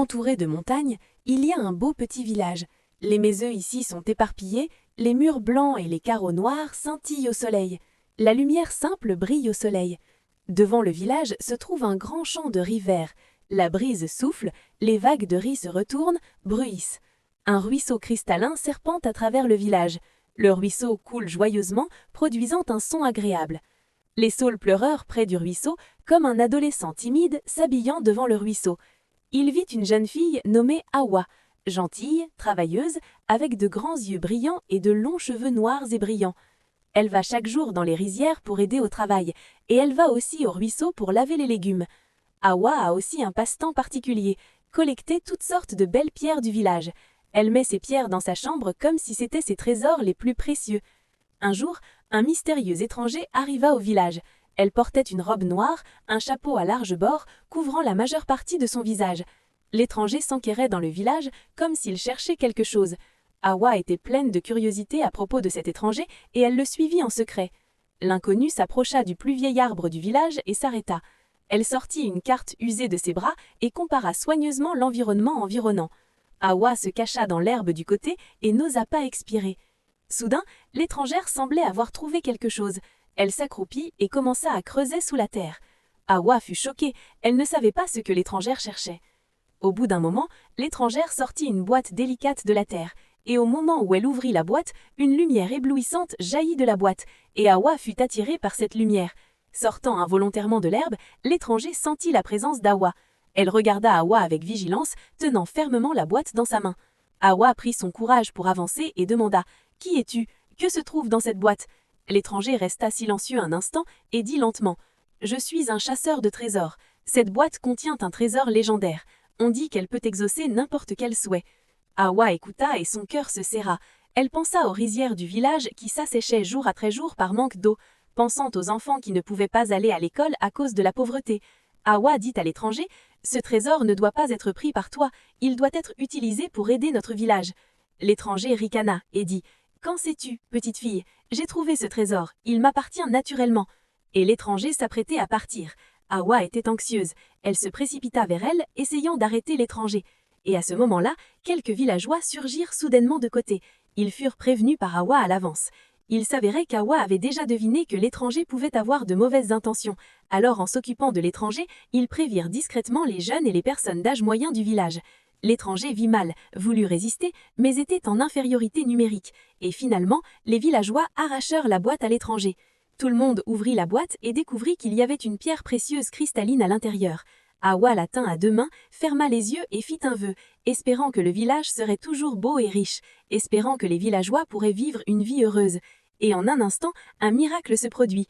Entouré de montagnes, il y a un beau petit village. Les maisons ici sont éparpillées, les murs blancs et les carreaux noirs scintillent au soleil. La lumière simple brille au soleil. Devant le village se trouve un grand champ de riz vert. La brise souffle, les vagues de riz se retournent, bruissent. Un ruisseau cristallin serpente à travers le village. Le ruisseau coule joyeusement, produisant un son agréable. Les saules pleureurs près du ruisseau, comme un adolescent timide s'habillant devant le ruisseau. Il vit une jeune fille nommée Hawa, gentille, travailleuse, avec de grands yeux brillants et de longs cheveux noirs et brillants. Elle va chaque jour dans les rizières pour aider au travail, et elle va aussi au ruisseau pour laver les légumes. Hawa a aussi un passe-temps particulier, collecter toutes sortes de belles pierres du village. Elle met ces pierres dans sa chambre comme si c'étaient ses trésors les plus précieux. Un jour, un mystérieux étranger arriva au village. Elle portait une robe noire, un chapeau à larges bords, couvrant la majeure partie de son visage. L'étranger s'enquérait dans le village comme s'il cherchait quelque chose. Hawa était pleine de curiosité à propos de cet étranger et elle le suivit en secret. L'inconnu s'approcha du plus vieil arbre du village et s'arrêta. Elle sortit une carte usée de ses bras et compara soigneusement l'environnement environnant. Hawa se cacha dans l'herbe du côté et n'osa pas expirer. Soudain, l'étrangère semblait avoir trouvé quelque chose. Elle s'accroupit et commença à creuser sous la terre. Hawa fut choquée, elle ne savait pas ce que l'étrangère cherchait. Au bout d'un moment, l'étrangère sortit une boîte délicate de la terre, et au moment où elle ouvrit la boîte, une lumière éblouissante jaillit de la boîte, et Hawa fut attirée par cette lumière. Sortant involontairement de l'herbe, l'étranger sentit la présence d'Hawa. Elle regarda Hawa avec vigilance, tenant fermement la boîte dans sa main. Hawa prit son courage pour avancer et demanda « Qui es-tu? Que se trouve dans cette boîte ?» L'étranger resta silencieux un instant et dit lentement « Je suis un chasseur de trésors. Cette boîte contient un trésor légendaire. On dit qu'elle peut exaucer n'importe quel souhait. » Hawa écouta et son cœur se serra. Elle pensa aux rizières du village qui s'asséchaient jour après jour par manque d'eau, pensant aux enfants qui ne pouvaient pas aller à l'école à cause de la pauvreté. Hawa dit à l'étranger « Ce trésor ne doit pas être pris par toi, il doit être utilisé pour aider notre village. » L'étranger ricana et dit « Qu'en sais-tu, petite fille? J'ai trouvé ce trésor, il m'appartient naturellement. » Et l'étranger s'apprêtait à partir. Hawa était anxieuse, elle se précipita vers elle, essayant d'arrêter l'étranger. Et à ce moment-là, quelques villageois surgirent soudainement de côté. Ils furent prévenus par Hawa à l'avance. Il s'avérait qu'Hawa avait déjà deviné que l'étranger pouvait avoir de mauvaises intentions. Alors en s'occupant de l'étranger, ils prévirent discrètement les jeunes et les personnes d'âge moyen du village. L'étranger vit mal, voulut résister, mais était en infériorité numérique. Et finalement, les villageois arrachèrent la boîte à l'étranger. Tout le monde ouvrit la boîte et découvrit qu'il y avait une pierre précieuse cristalline à l'intérieur. Hawa la tint à deux mains, ferma les yeux et fit un vœu, espérant que le village serait toujours beau et riche, espérant que les villageois pourraient vivre une vie heureuse. Et en un instant, un miracle se produit.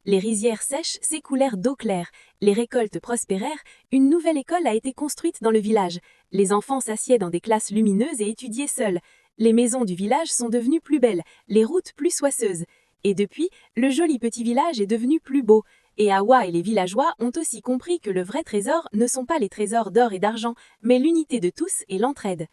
Les rizières sèches s'écoulèrent d'eau claire, les récoltes prospérèrent, une nouvelle école a été construite dans le village. Les enfants s'assiedent dans des classes lumineuses et étudiaient seuls. Les maisons du village sont devenues plus belles, les routes plus soisseuses. Et depuis, le joli petit village est devenu plus beau. Et Hawa et les villageois ont aussi compris que le vrai trésor ne sont pas les trésors d'or et d'argent, mais l'unité de tous et l'entraide.